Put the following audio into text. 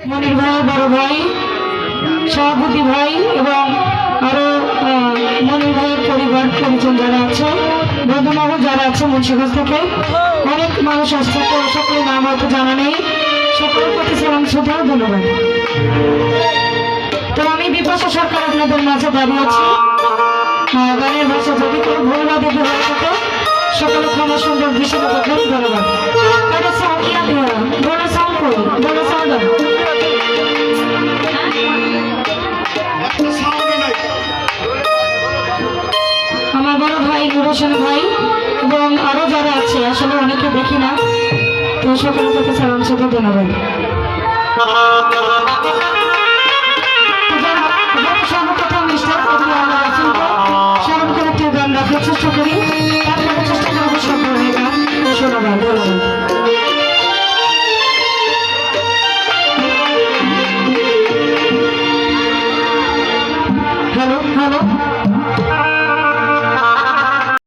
মনির ভাই, বড় ভাই, সভাপতি ভাই এবং আরো মনির ভাইয়ের পরিবার পরিজন যারা আছে, বন্ধুবান্ধব যারা আছে মুন্সিগঞ্জ থেকে অনেক মানুষ আসছে, সকলের নাম হয়তো জানা নেই, সকলের প্রতি সালাম শ্রদ্ধা ধন্যবাদ। তো আমি বিপাশা সরকার আপনাদের মাঝে দাঁড়িয়ে আছি। গানের ভাষা যদি কোনো ভুল না দেখে হয়ে থাকে সকলে ক্ষমা সুন্দর দৃষ্টি দেখবেন। ধন্যবাদ। তাহলে সাউন্ড ইয়া দিয়া বড় সাউন্ড করি, বড় সাউন্ড আমার বড় ভাই নুর হোসেন ভাই এবং আরো যারা আছে, আসলে অনেকে দেখি না, তো সকলের প্রতি সালাম শ্রদ্ধা ধন্যবাদ। সর্বপ্রথম মিস্টার স্মরণ করে একটি গান রাখার চেষ্টা করি, তারপরে চেষ্টা করবো সকলের গান শোনাবার। ধন্যবাদ। Hello hello